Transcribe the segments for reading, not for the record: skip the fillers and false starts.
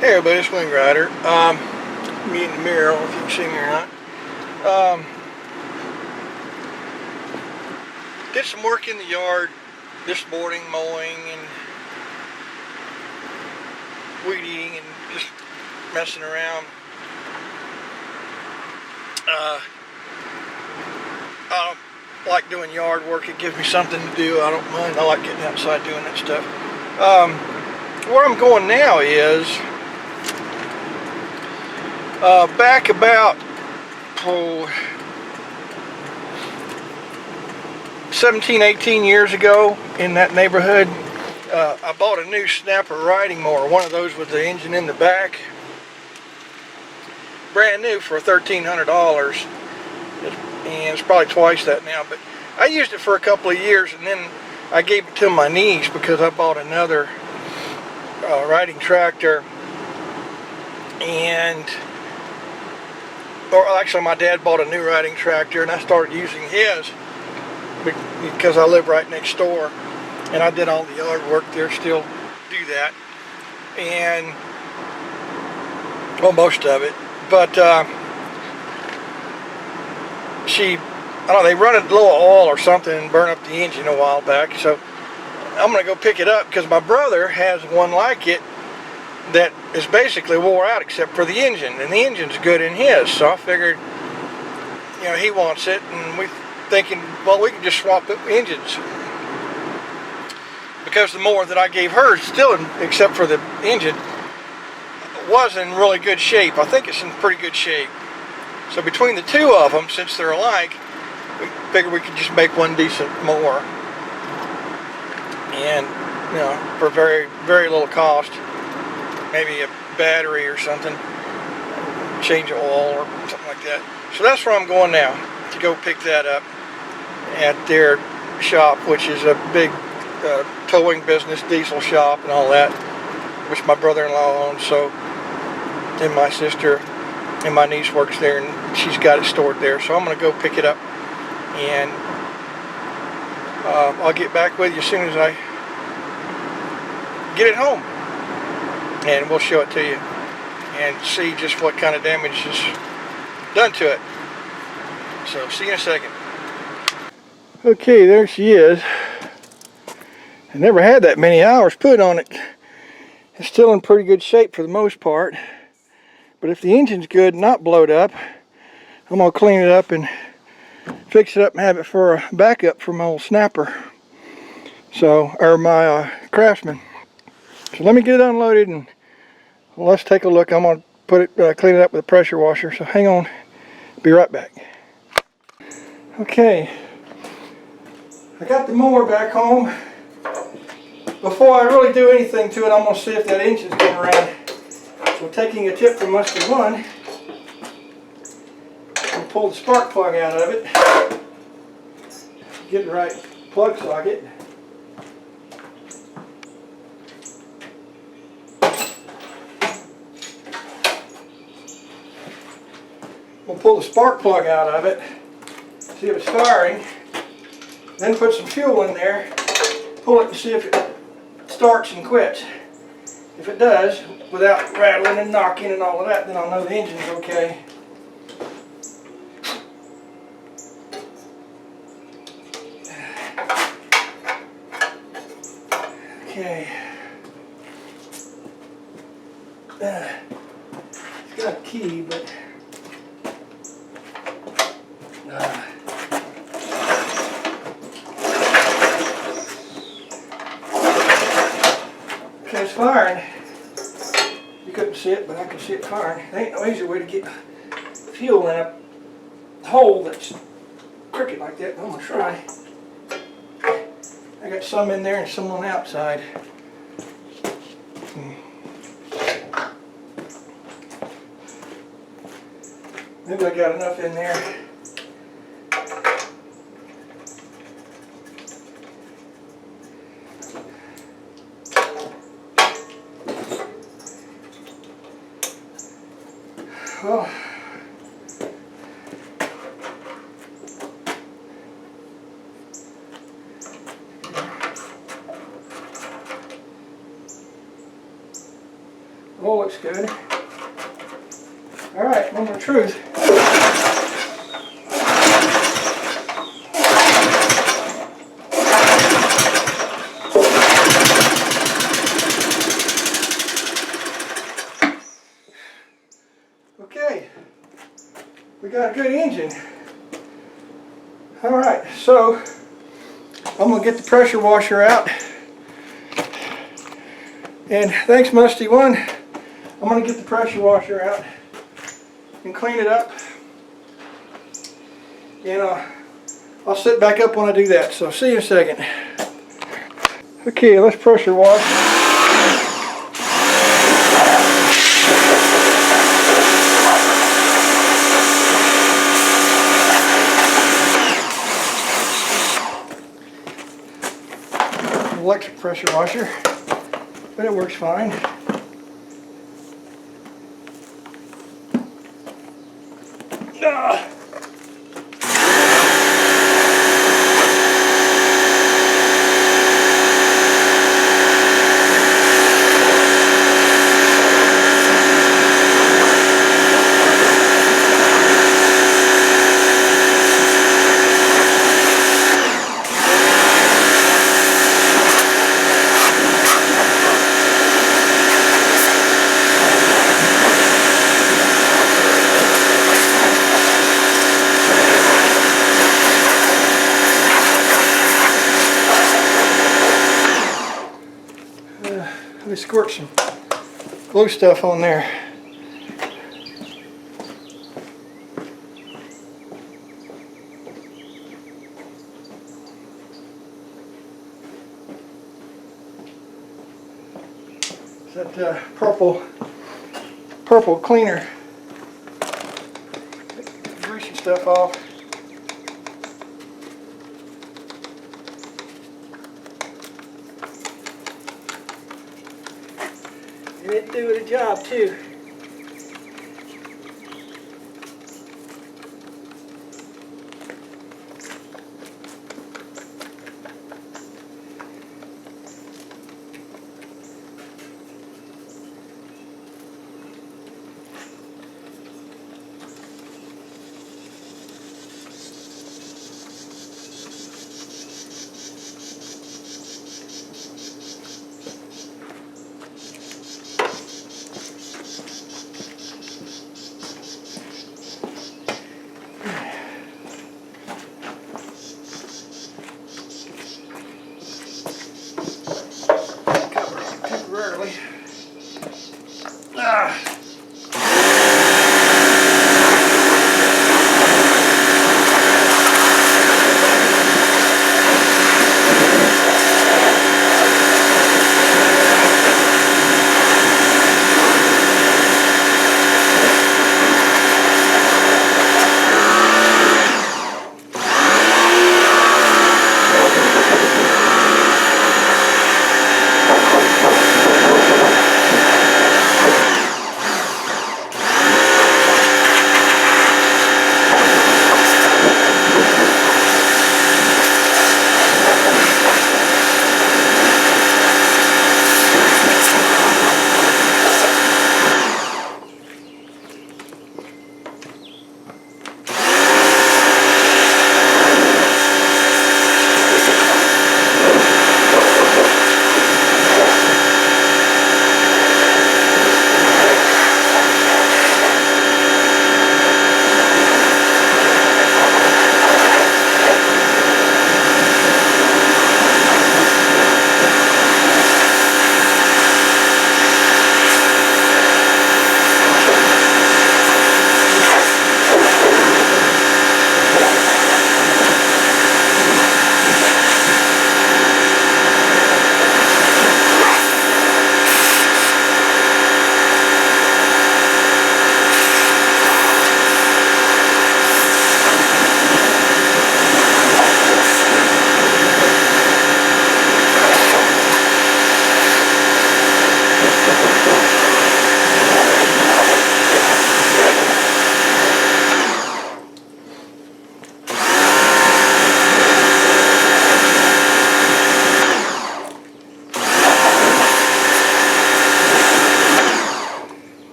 Hey everybody, it's Wing Rider. Me in the mirror, I don't know if you can see me or not. Did some work in the yard this morning, mowing and weed eating and just messing around. I don't like doing yard work. It gives me something to do. I don't mind. I like getting outside doing that stuff. Where I'm going now is back about 17, 18 years ago in that neighborhood. I bought a new snapper riding mower, one of those with the engine in the back, brand new for $1,300, and it's probably twice that now. But I used it for a couple of years, and then I gave it to my niece because I bought another riding tractor, or actually my dad bought a new riding tractor, and I started using his because I live right next door, and I did all the yard work there, still do that, and well, most of it. But I don't know, they run a little oil or something and burn up the engine a while back, so I'm gonna go pick it up because my brother has one like it that is basically wore out except for the engine, and the engine's good in his. So I figured, he wants it, and we thinking, well, we can just swap the engines, because the mower that I gave her, still, except for the engine, was in really good shape. I think it's in pretty good shape. So between the two of them, since they're alike, we figured we could just make one decent mower, and for very, very little cost. Maybe a battery or something, change of oil or something like that. So that's where I'm going now, to go pick that up at their shop, which is a big towing business, diesel shop and all that, which my brother-in-law owns. So, and my sister and my niece works there, and she's got it stored there. So I'm going to go pick it up, and I'll get back with you as soon as I get it home, and we'll show it to you and see just what kind of damage is done to it. So see you in a second. Okay, there she is. I never had that many hours put on it. It's still in pretty good shape for the most part, but if the engine's good, not blowed up, I'm gonna clean it up and fix it up and have it for a backup for my old snapper, or my Craftsman. So let me get it unloaded and let's take a look. I'm going to clean it up with a pressure washer, so hang on, be right back. Okay, I got the mower back home. Before I really do anything to it, I'm going to see if that engine's going around. So taking a tip from Mr. One, I'll pull the spark plug out of it, get the right plug socket. We'll pull the spark plug out of it, see if it's firing, then put some fuel in there, pull it and see if it starts and quits. If it does, without rattling and knocking and all of that, then I'll know the engine's okay. Okay. It's got a key, but okay, it's firing. You couldn't see it, but I can see it firing. There ain't no easy way to get fuel in a hole that's crooked like that, but I'm going to try. I got some in there and some on the outside. Maybe I got enough in there. Well, Oil looks good. Alright, moment of truth. Okay, we got a good engine. Alright, so I'm going to get the pressure washer out. And thanks, Musty One. I'm going to get the pressure washer out and clean it up. And I'll sit back up when I do that. So see you in a second. Okay, let's pressure wash. Electric pressure washer, but it works fine. Let me squirt some glue stuff on there. It's that purple cleaner. Greasy stuff off. And it doing a job too.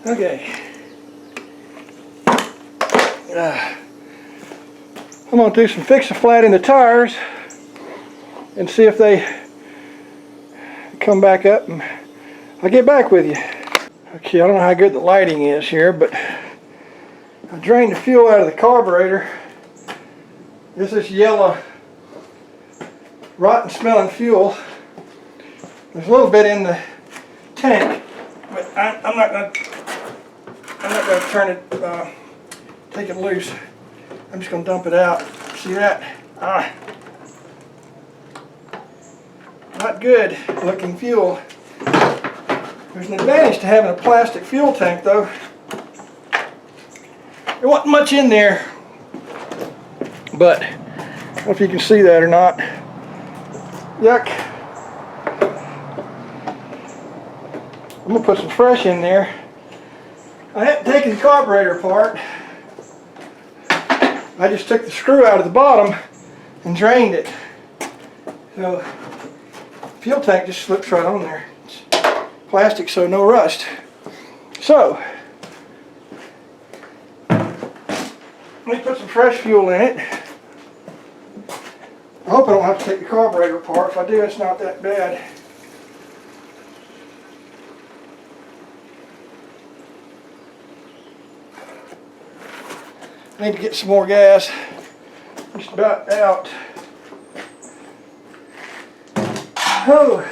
Okay. I'm going to do some fix-a-flat in the tires and see if they come back up, and I'll get back with you. Okay, I don't know how good the lighting is here, but I drained the fuel out of the carburetor. This is yellow, rotten smelling fuel. There's a little bit in the tank, but I'm not going to turn it, take it loose. I'm just going to dump it out. See that? Not good looking fuel. There's an advantage to having a plastic fuel tank though. There wasn't much in there, but I don't know if you can see that or not. Yuck. I'm going to put some fresh in there. I haven't taken the carburetor apart. I just took the screw out of the bottom and drained it. So fuel tank just slips right on there. It's plastic, so no rust. So let me put some fresh fuel in it. I hope I don't have to take the carburetor apart. If I do, it's not that bad. I need to get some more gas. Just about out. Oh.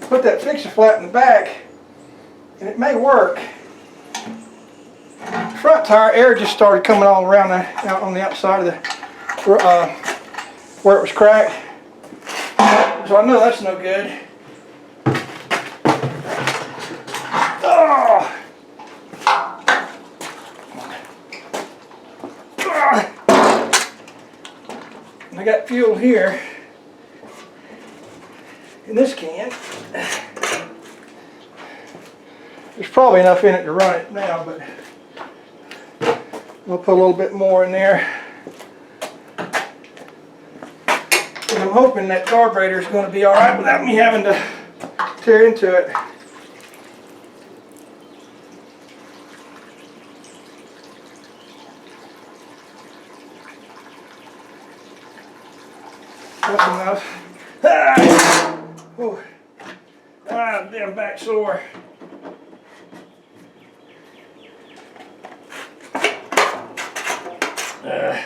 Put that fix-a-flat in the back, and it may work. Front tire air just started coming all around out on the outside of the where it was cracked. So I know that's no good. Oh. I got fuel here in this can. There's probably enough in it to run it now, but I'll put a little bit more in there. And I'm hoping that carburetor is going to be alright without me having to tear into it. That's enough. Oh. Damn back sore. The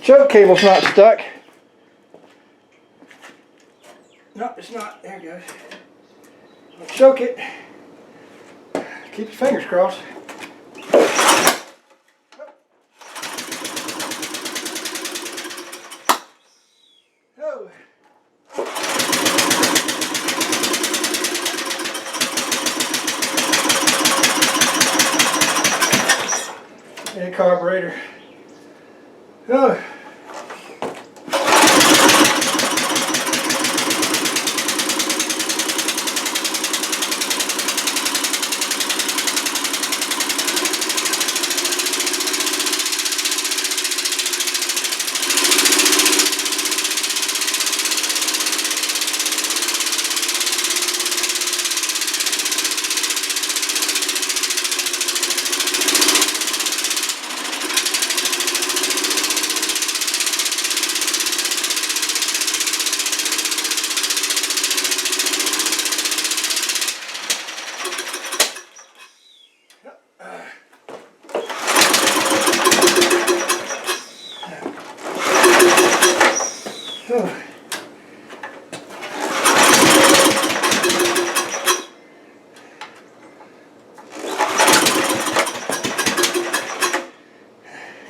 choke cable's not stuck. No, it's not. There it goes. I'll choke it. Keep your fingers crossed. Oh. And carburetor. Oh.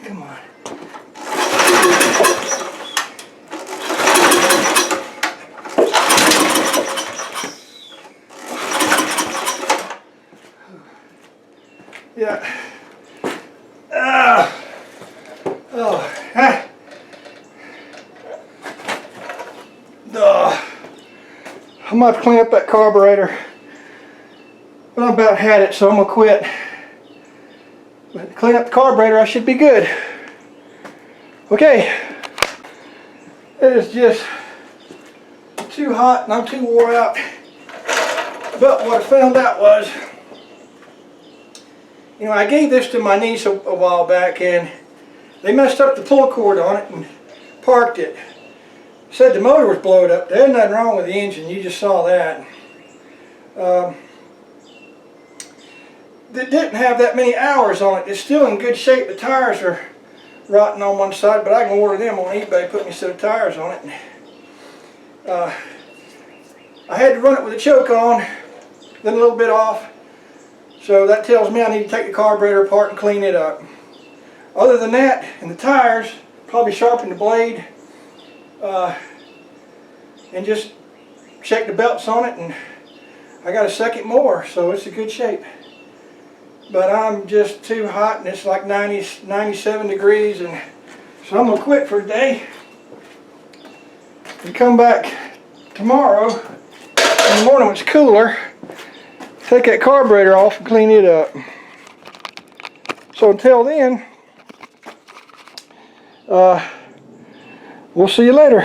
Come on. Yeah. Oh. Ah. I'm going to have to clean up that carburetor. But I about had it, so I'm going to quit. But the clean up the carburetor, I should be good. Okay, it is just too hot and I'm too wore out. But what I found out was, you know, I gave this to my niece a while back and they messed up the pull cord on it and parked it. Said the motor was blowed up. There's nothing wrong with the engine, you just saw that. It didn't have that many hours on it. It's still in good shape. The tires are rotten on one side, but I can order them on eBay, put me a set of tires on it. I had to run it with a choke on, then a little bit off. So that tells me I need to take the carburetor apart and clean it up. Other than that, and the tires, probably sharpen the blade and just check the belts on it, and I got a second mower, so it's in good shape. But I'm just too hot and it's like 97 degrees, and so I'm gonna quit for today and come back tomorrow in the morning when it's cooler, take that carburetor off and clean it up. So until then, we'll see you later.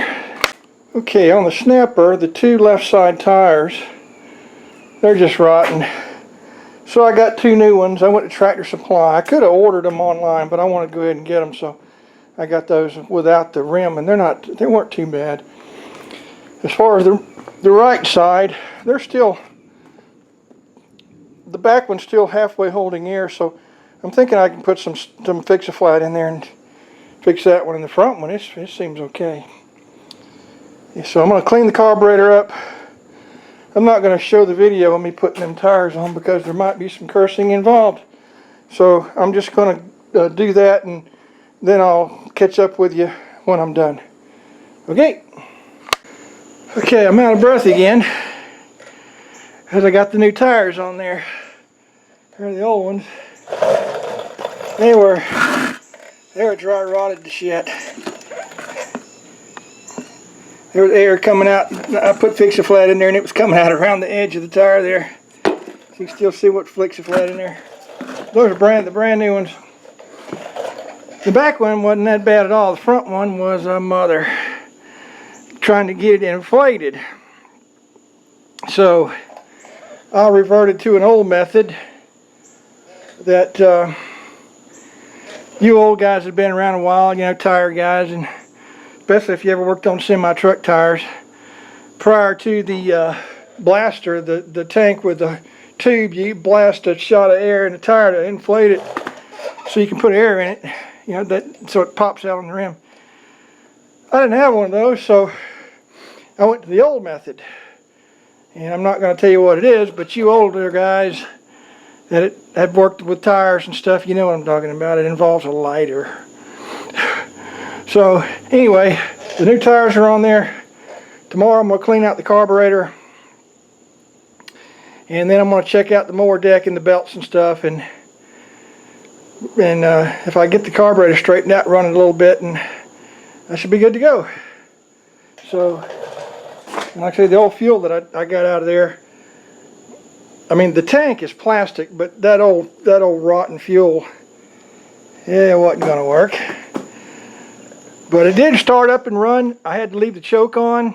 Okay, on the snapper, the two left side tires, they're just rotten. So I got two new ones. I went to Tractor Supply. I could have ordered them online, but I want to go ahead and get them, so I got those without the rim, and they weren't too bad. As far as the right side, they're still, the back one's still halfway holding air, so I'm thinking I can put some Fix-A-Flat in there and fix that one. In the front one, it seems okay. So I'm going to clean the carburetor up. I'm not going to show the video of me putting them tires on because there might be some cursing involved. So I'm just going to do that, and then I'll catch up with you when I'm done. Okay. Okay, I'm out of breath again because I got the new tires on there. Here are the old ones. They were dry rotted to shit. There was air coming out. I put Fix-A-Flat in there and it was coming out around the edge of the tire there. So you can still see what Fix-A-Flat in there. Those are the brand new ones. The back one wasn't that bad at all. The front one was a mother trying to get it inflated. So I reverted to an old method that you old guys have been around a while, you know, tire guys, and especially if you ever worked on semi-truck tires. Prior to the blaster, the tank with the tube, you blast a shot of air in the tire to inflate it so you can put air in it, you know, so it pops out on the rim. I didn't have one of those, so I went to the old method. And I'm not going to tell you what it is, but you older guys that have worked with tires and stuff, you know what I'm talking about. It involves a lighter. So anyway, the new tires are on there. Tomorrow I'm going to clean out the carburetor, and then I'm going to check out the mower deck and the belts and stuff, and if I get the carburetor straightened out, run it a little bit, and I should be good to go. So, like I say, the old fuel that I got out of there, I mean, the tank is plastic, but that old rotten fuel, yeah, it wasn't going to work. But it did start up and run. I had to leave the choke on,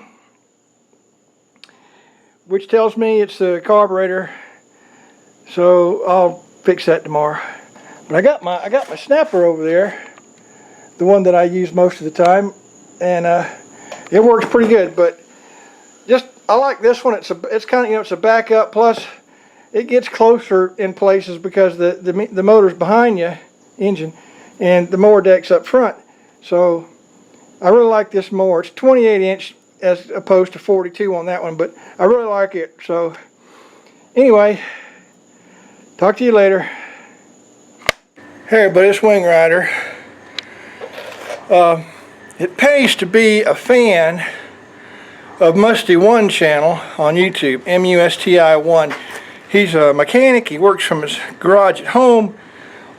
which tells me it's the carburetor. So I'll fix that tomorrow. But I got my snapper over there, the one that I use most of the time, and it works pretty good. But I like this one. It's kind of, you know, it's a backup. Plus, it gets closer in places because the motor's behind you, engine, and the mower deck's up front. So I really like this mower. It's 28 inch as opposed to 42 on that one, but I really like it. So anyway, talk to you later. Hey everybody, it's Wing Rider. It pays to be a fan of Musty1 channel on YouTube, MUSTI1. He's a mechanic. He works from his garage at home.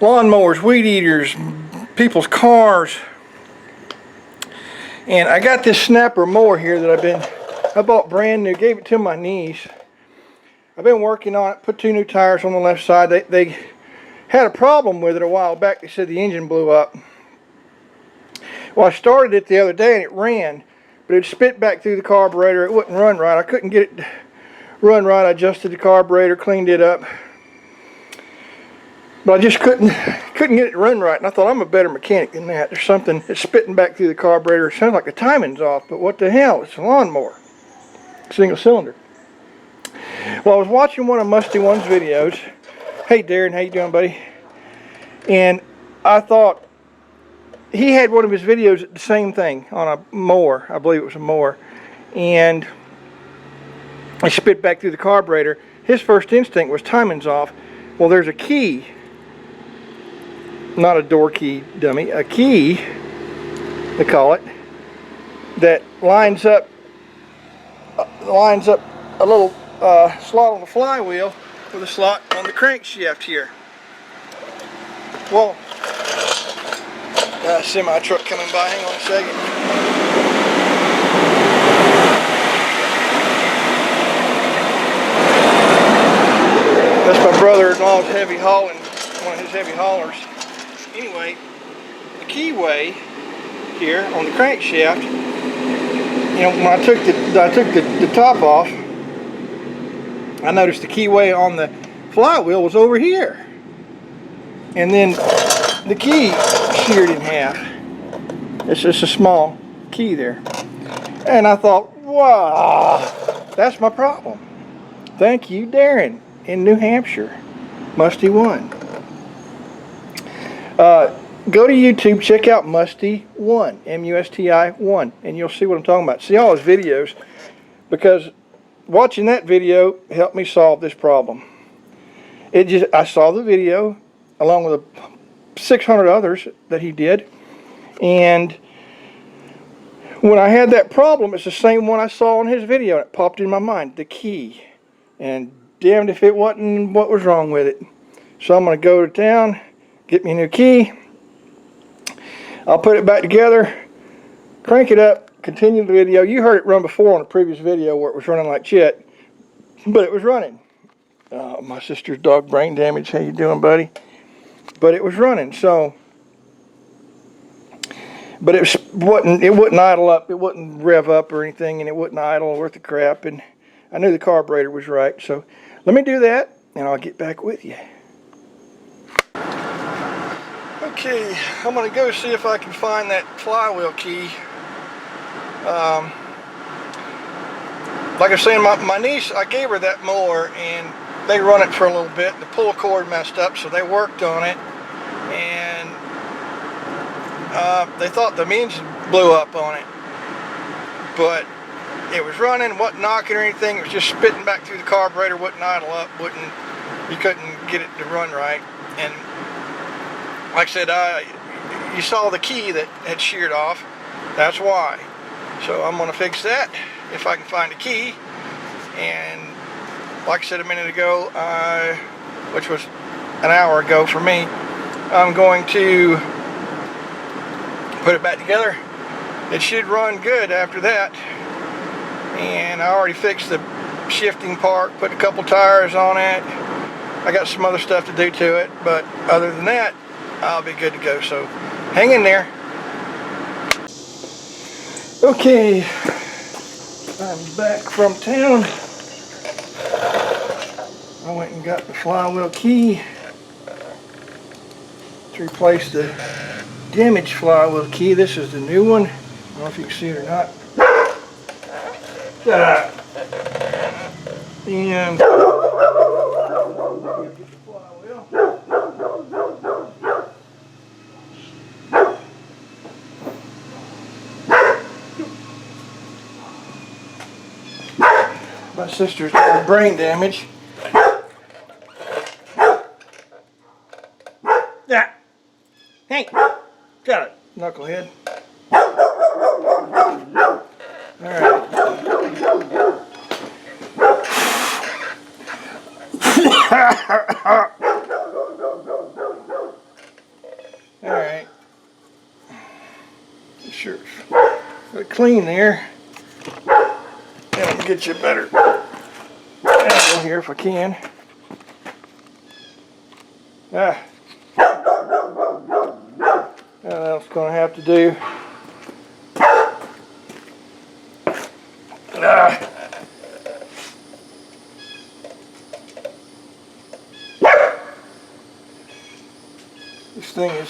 Lawnmowers, weed eaters, people's cars. And I got this snapper mower here that I bought brand new, gave it to my niece. I've been working on it, put two new tires on the left side. They had a problem with it a while back. They said the engine blew up. Well, I started it the other day and it ran, but it spit back through the carburetor. It wouldn't run right. I couldn't get it to run right. I adjusted the carburetor, cleaned it up, but I just couldn't get it to run right. And I thought, I'm a better mechanic than that. There's something that's spitting back through the carburetor. It sounds like the timing's off, but what the hell? It's a lawnmower, single cylinder. Well, I was watching one of Musty One's videos. Hey Darren, how you doing, buddy? And I thought he had one of his videos, the same thing, on a mower. I believe it was a mower. And it spit back through the carburetor. His first instinct was timing's off. Well, there's a key, not a door key, dummy, a key, they call it, that lines up a little slot on the flywheel with a slot on the crankshaft here. Well, semi truck coming by. Hang on a second. That's my brother-in-law's heavy hauling, one of his heavy haulers. Anyway, the keyway here on the crankshaft, you know, when I took the top off, I noticed the keyway on the flywheel was over here. And then the key sheared in half. It's just a small key there. And I thought, wow, that's my problem. Thank you, Darren, in New Hampshire. Musty One. Go to YouTube, check out Musty One, M-U-S-T-I 1, and you'll see what I'm talking about. See all his videos, because watching that video helped me solve this problem. I saw the video along with 600 others that he did, and when I had that problem, it's the same one I saw in his video. It popped in my mind, the key, and damned if it wasn't what was wrong with it. So I'm going to go to town, get me a new key. I'll put it back together, crank it up, continue the video. You heard it run before on a previous video where it was running like shit, but it was running. My sister's dog, brain damage. How you doing, buddy? But it was running. So, but it wouldn't idle up. It wouldn't rev up or anything, and it wouldn't idle worth the crap. And I knew the carburetor was right. So let me do that, and I'll get back with you. Okay, I'm going to go see if I can find that flywheel key. Like I was saying, my niece, I gave her that mower, and they run it for a little bit. The pull cord messed up, so they worked on it, and they thought the engine blew up on it, but it was running, wasn't knocking or anything. It was just spitting back through the carburetor, wouldn't idle up, you couldn't get it to run right. And like I said, you saw the key that had sheared off. That's why. So I'm going to fix that if I can find a key. And like I said a minute ago, which was an hour ago for me, I'm going to put it back together. It should run good after that. And I already fixed the shifting part, put a couple tires on it. I got some other stuff to do to it, but other than that, I'll be good to go. So hang in there. Okay, I'm back from town. I went and got the flywheel key to replace the damaged flywheel key. This is the new one. I don't know if you can see it or not. And get the flywheel. My sister's got brain damage. Yeah. Hey, got it, knucklehead. All right. All right. Sure. Got clean there. And I'll get you a better angle here if I can. going to have to do. This thing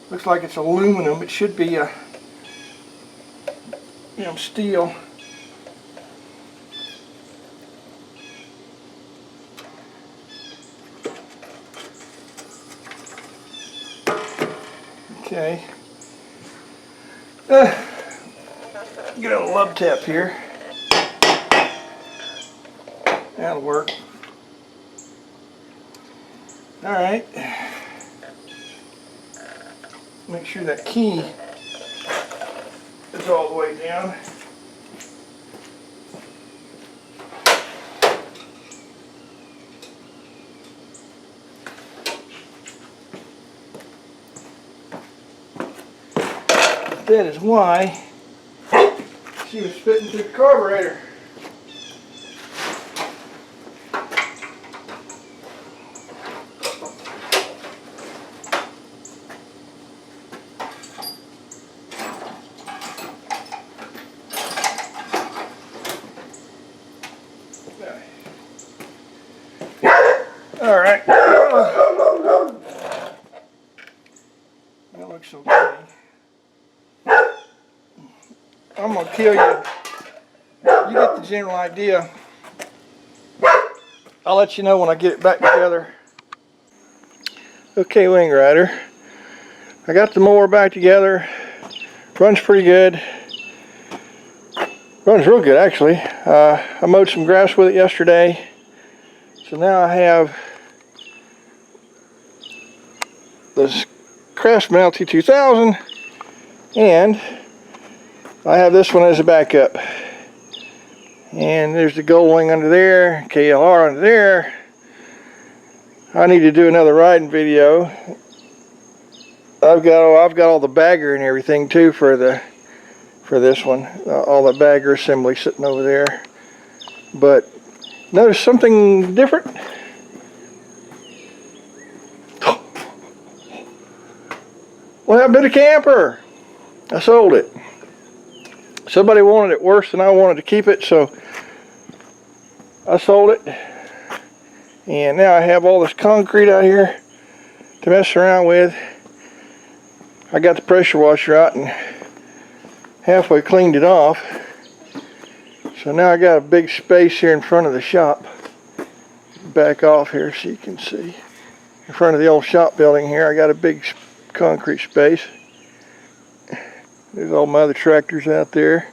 looks like it's aluminum. It should be steel. Okay. Get a lub tap here. That'll work. All right. Make sure that key is all the way down. That is why she was spitting through the carburetor. All right. That looks okay. I'm gonna kill you. You get the general idea. I'll let you know when I get it back together. Okay, Wing Rider. I got the mower back together. Runs pretty good. Runs real good, actually. I mowed some grass with it yesterday. So now I have this Craftsman LT2000, and I have this one as a backup. And there's the Goldwing under there, KLR under there. I need to do another riding video. I've got all the bagger and everything too for this one. All the bagger assembly sitting over there. But notice something different. What happened to the camper? I sold it. Somebody wanted it worse than I wanted to keep it, so I sold it. And now I have all this concrete out here to mess around with. I got the pressure washer out and halfway cleaned it off. So now I got a big space here in front of the shop. Back off here so you can see. In front of the old shop building here, I got a big concrete space. There's all my other tractors out there.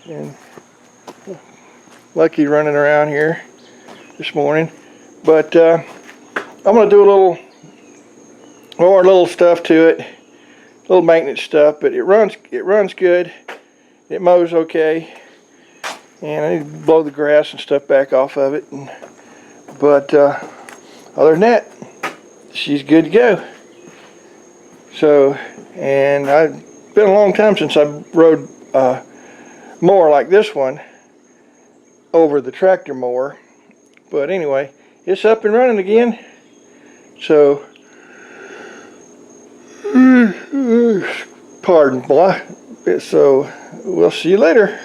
And Lucky running around here this morning. But I'm going to do a little more little stuff to it. Little maintenance stuff, but it runs good. It mows okay. And I need to blow the grass and stuff back off of it. But other than that, she's good to go. So, and it's been a long time since I rode a mower like this one over the tractor mower. But anyway, it's up and running again. So, pardon, boy. So, we'll see you later.